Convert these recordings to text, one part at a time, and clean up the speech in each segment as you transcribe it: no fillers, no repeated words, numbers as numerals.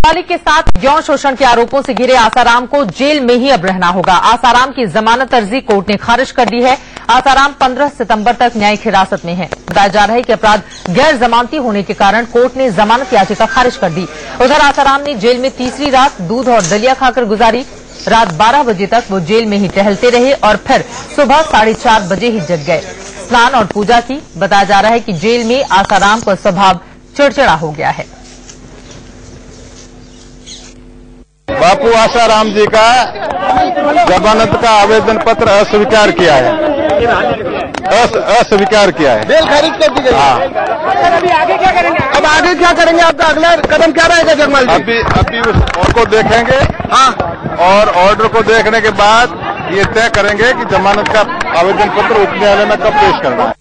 नाबालिग के साथ यौन शोषण के आरोपों से घिरे आसाराम को जेल में ही अब रहना होगा। आसाराम की जमानत अर्जी कोर्ट ने खारिज कर दी है। आसाराम 15 सितंबर तक न्यायिक हिरासत में है। बताया जा रहा है कि अपराध गैर जमानती होने के कारण कोर्ट ने जमानत याचिका खारिज कर दी। उधर आसाराम ने जेल में तीसरी रात दूध और दलिया खाकर गुजारी। रात 12 बजे तक वो जेल में ही टहलते रहे और फिर सुबह 4:30 बजे ही जग गए। स्नान और पूजा की। बताया जा रहा है कि जेल में आसाराम का स्वभाव चिड़चिड़ा हो गया है। बापू आसाराम जी का जमानत का आवेदन पत्र अस्वीकार किया है, अस्वीकार किया है। बेल खारिज कर दी गई। हाँ। अभी आगे क्या करेंगे? अब आगे क्या करेंगे? आपका अगला कदम क्या रहेगा जगमाल जी? अभी उस ऑर्डर को देखेंगे। हाँ। और ऑर्डर को देखने के बाद ये तय करेंगे कि जमानत का आवेदन पत्र उच्च न्यायालय में कब पेश करना है।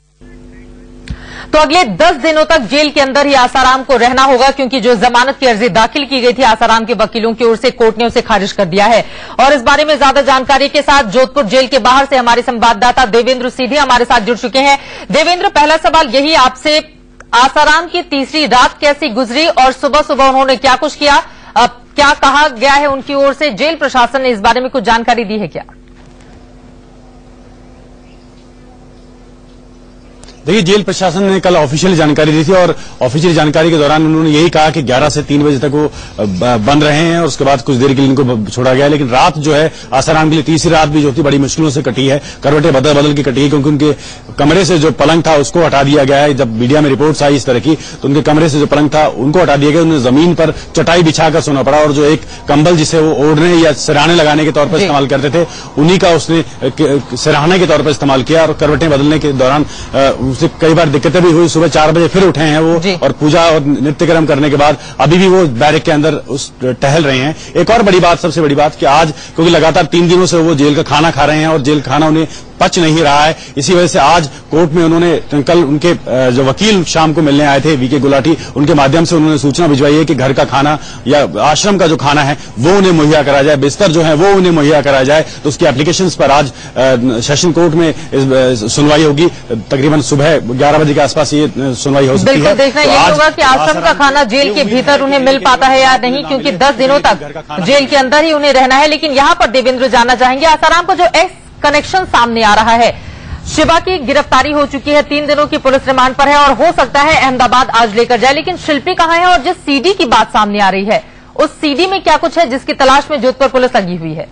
तो अगले 10 दिनों तक जेल के अंदर ही आसाराम को रहना होगा, क्योंकि जो जमानत की अर्जी दाखिल की गई थी आसाराम के वकीलों की ओर से कोर्ट ने उसे खारिज कर दिया है। और इस बारे में ज्यादा जानकारी के साथ जोधपुर जेल के बाहर से हमारे संवाददाता देवेंद्र सीधी हमारे साथ जुड़ चुके हैं। देवेंद्र, पहला सवाल यही आपसे, आसाराम की तीसरी रात कैसी गुजरी और सुबह सुबह उन्होंने क्या कुछ किया, क्या कहा गया है उनकी ओर से? जेल प्रशासन ने इस बारे में कुछ जानकारी दी है क्या? देखिए, जेल प्रशासन ने कल ऑफिशियल जानकारी दी थी और ऑफिशियल जानकारी के दौरान उन्होंने यही कहा कि 11 से 3 बजे तक वो बंद रहे हैं और उसके बाद कुछ देर के लिए इनको छोड़ा गया है। लेकिन रात जो है आसाराम के लिए तीसरी रात भी जो थी बड़ी मुश्किलों से कटी है, करवटें बदल बदल के कटी है, क्योंकि उनके कमरे से जो पलंग था उसको हटा दिया गया है। जब मीडिया में रिपोर्ट्स आई इस तरह की तो उनके कमरे से जो पलंग था उनको हटा दिया गया। उन्हें जमीन पर चटाई बिछाकर सोना पड़ा और जो एक कंबल जिसे वो ओढ़ने या सिरहाने लगाने के तौर पर इस्तेमाल करते थे उन्हीं का उसने सिरहाने के तौर पर इस्तेमाल किया। और करवटें बदलने के दौरान उसे कई बार दिक्कतें भी हुई। सुबह 4 बजे फिर उठे हैं वो और पूजा और नित्यक्रम करने के बाद अभी भी वो बैरक के अंदर टहल रहे हैं। एक और बड़ी बात, सबसे बड़ी बात कि आज क्योंकि लगातार 3 दिनों से वो जेल का खाना खा रहे हैं और जेल खाना उन्हें पच नहीं रहा है, इसी वजह से आज कोर्ट में उन्होंने कल उनके जो वकील शाम को मिलने आए थे वीके गुलाटी, उनके माध्यम से उन्होंने सूचना भिजवाई है कि घर का खाना या आश्रम का जो खाना है वो उन्हें मुहैया कराया जाए, बिस्तर जो है वो उन्हें मुहैया कराया जाए। तो उसकी एप्लीकेशंस पर आज सेशन कोर्ट में सुनवाई होगी। तकरीबन सुबह 11 बजे के आसपास ये सुनवाई हो सकती है। बिल्कुल देखना ये होगा कि आश्रम का खाना जेल के भीतर उन्हें मिल पाता है या नहीं, क्योंकि 10 दिनों तक जेल के अंदर ही उन्हें रहना है। लेकिन यहाँ पर देवेंद्र जानना चाहेंगे, आसाराम का जो एक्स कनेक्शन सामने आ रहा है, शिवा की गिरफ्तारी हो चुकी है, 3 दिनों की पुलिस रिमांड पर है और हो सकता है अहमदाबाद आज लेकर जाए, लेकिन शिल्पी कहाँ है? और जिस सीडी की बात सामने आ रही है उस सीडी में क्या कुछ है जिसकी तलाश में जोधपुर पुलिस लगी हुई है?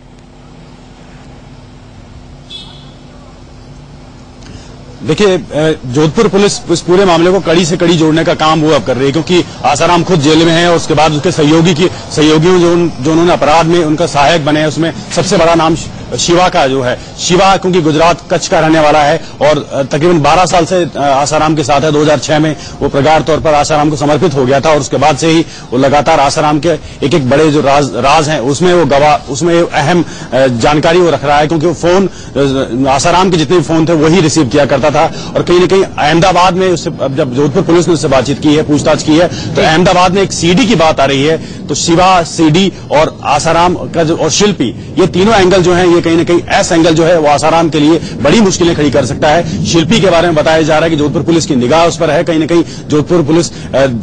देखिए, जोधपुर पुलिस इस पूरे मामले को कड़ी से कड़ी जोड़ने का काम वो अब कर रही है, क्योंकि आसाराम खुद जेल में है और उसके बाद उसके सहयोगियों जो उन्होंने अपराध में उनका सहायक बने हैं, उसमें सबसे बड़ा नाम शिवा का जो है। शिवा क्योंकि गुजरात कच्छ का रहने वाला है और तकरीबन 12 साल से आसाराम के साथ है। 2006 में वो प्रगाढ़ तौर पर आसाराम को समर्पित हो गया था और उसके बाद से ही वो लगातार आसाराम के एक बड़े जो राज हैं उसमें अहम जानकारी वो रख रहा है, क्योंकि वो फोन आसाराम के जितने फोन थे वही रिसीव किया करता था। और कहीं न कहीं अहमदाबाद में उससे जब जोधपुर पुलिस ने उससे बातचीत की है, पूछताछ की है, तो अहमदाबाद में एक सीडी की बात आ रही है। तो शिवा, सीडी और आसाराम का और शिल्पी, ये तीनों एंगल जो है, ये कहीं न कहीं ऐसा एंगल जो है वो आसाराम के लिए बड़ी मुश्किलें खड़ी कर सकता है। शिल्पी के बारे में बताया जा रहा है कि जोधपुर पुलिस की निगाह उस पर है। कहीं न कहीं जोधपुर पुलिस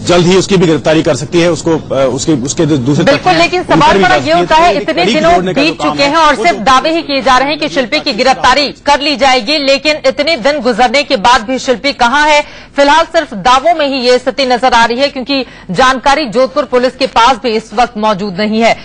जल्द ही उसकी भी गिरफ्तारी कर सकती है, उसको उसके दूसरे। बिल्कुल, लेकिन सवाल बड़ा ये होता है, इतने दिनों बीत चुके हैं और सिर्फ दावे ही किए जा रहे हैं कि शिल्पी की गिरफ्तारी कर ली जाएगी, लेकिन इतने दिन गुजरने के बाद भी शिल्पी कहां है? फिलहाल सिर्फ दावों में ही ये स्थिति नजर आ रही है, क्योंकि जानकारी जोधपुर पुलिस के पास भी इस वक्त मौजूद नहीं है।